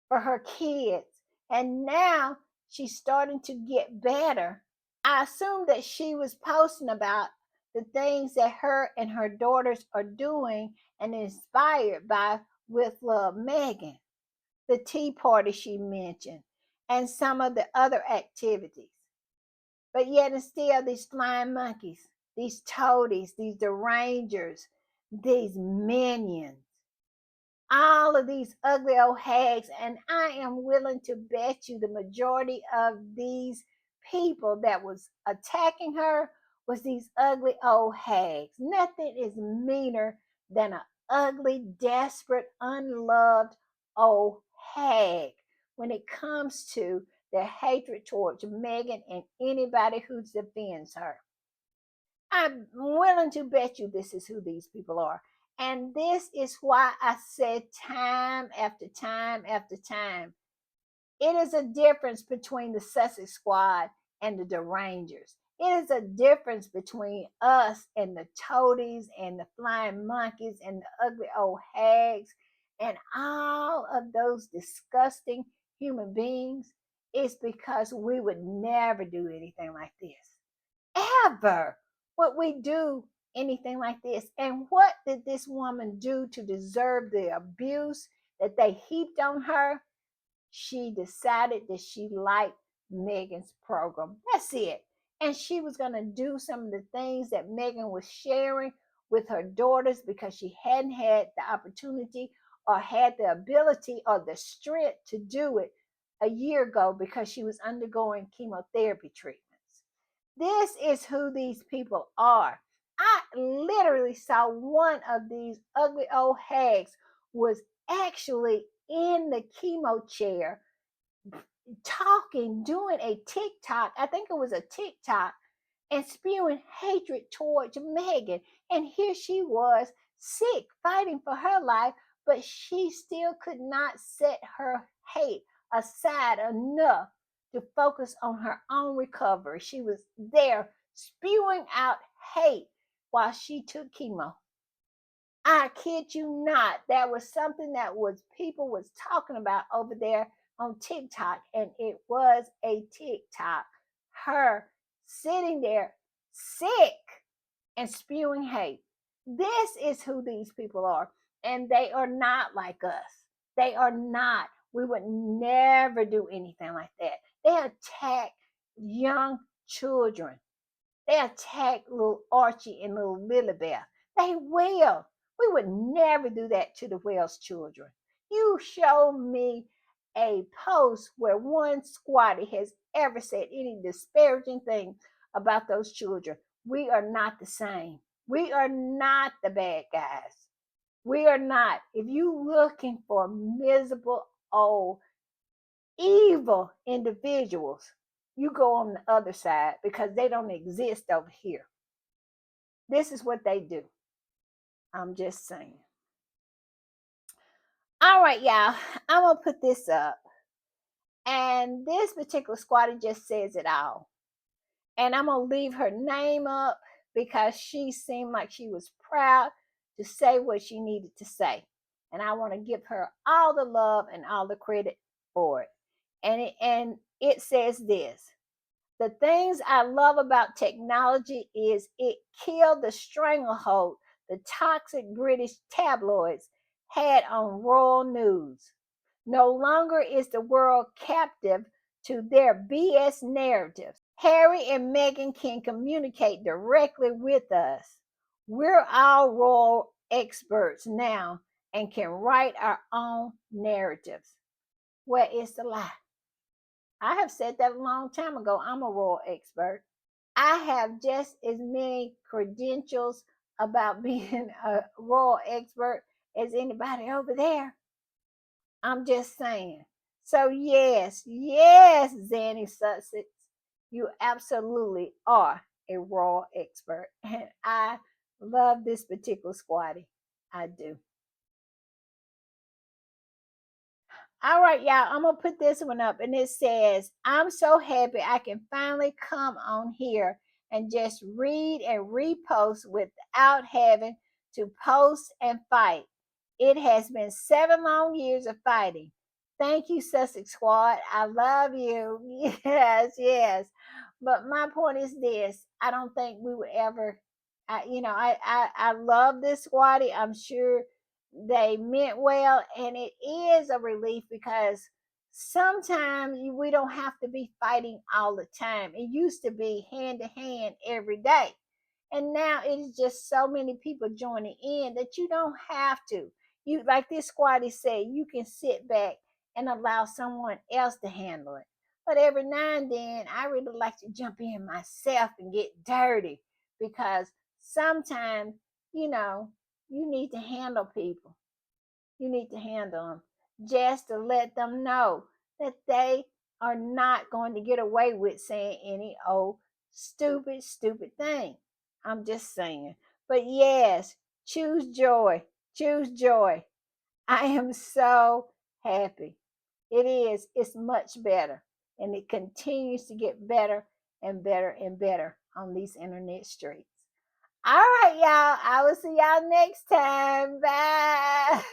S1: for her kids. And now she's starting to get better. I assume that she was posting about the things that her and her daughters are doing and inspired by With Love Megan, the tea party she mentioned, and some of the other activities. But yet and still, these flying monkeys, these toadies, these derangers, these minions, all of these ugly old hags, and I am willing to bet you the majority of these people that was attacking her was these ugly old hags. Nothing is meaner than an ugly, desperate, unloved old hag when it comes to their hatred towards Megan and anybody who defends her. I'm willing to bet you this is who these people are. And this is why I said time after time after time, it is a difference between the Sussex Squad and the Derangers. It is a difference between us and the toadies and the flying monkeys and the ugly old hags and all of those disgusting human beings. It's because we would never do anything like this ever would we do anything like this. And what did this woman do to deserve the abuse that they heaped on her? She decided that she liked Megan's program. That's it. And she was going to do some of the things that Megan was sharing with her daughters because she hadn't had the opportunity or had the ability or the strength to do it a year ago because she was undergoing chemotherapy treatments. This is who these people are. I literally saw one of these ugly old hags was actually in the chemo chair talking, doing a TikTok. I think it was a TikTok and spewing hatred towards Megan. And here she was, sick, fighting for her life, but she still could not set her hate aside enough to focus on her own recovery. She was there spewing out hate while she took chemo. I kid you not. That was something that was people was talking about over there on TikTok, and it was a TikTok. Her sitting there sick and spewing hate. This is who these people are, and they are not like us. They are not. We would never do anything like that. They attack young children. They attack little Archie and little Lilybeth. They will. We would never do that to the Wells children. You show me a post where one squatty has ever said any disparaging thing about those children. We are not the same. We are not the bad guys. We are not. If you looking for miserable, old, evil individuals, you go on the other side because they don't exist over here. This is what they do. I'm just saying. All right, y'all. I'm gonna put this up. And this particular squatter just says it all. And I'm gonna leave her name up because she seemed like she was proud to say what she needed to say. And I want to give her all the love and all the credit for it. And it says this: the things I love about technology is it killed the stranglehold the toxic British tabloids had on royal news. No longer is the world captive to their BS narratives. Harry and Meghan can communicate directly with us. We're all royal experts now and can write our own narratives. Where is the lie? I have said that a long time ago. I'm a royal expert. I have just as many credentials about being a royal expert as anybody over there. I'm just saying. So, yes, Zanny Sussex, you absolutely are a royal expert. And I love this particular squatty. I do. All right, y'all, I'm going to put this one up. And it says, I'm so happy I can finally come on here and just read and repost without having to post and fight. It has been 7 long years of fighting. Thank you, Sussex Squad. I love you. Yes. But my point is this: I don't think we would ever. I love this squatty. I'm sure they meant well, and it is a relief because sometimes we don't have to be fighting all the time. It used to be hand to hand every day, and now it is just so many people joining in that you don't have to. You, like this squatty said, you can sit back and allow someone else to handle it. But every now and then I really like to jump in myself and get dirty because sometimes, you know, you need to handle people. You need to handle them just to let them know that they are not going to get away with saying any old stupid thing. I'm just saying. But yes, choose joy. Choose joy. I am so happy. It is. It's much better. And it continues to get better and better and better on these internet streets. All right, y'all. I will see y'all next time. Bye.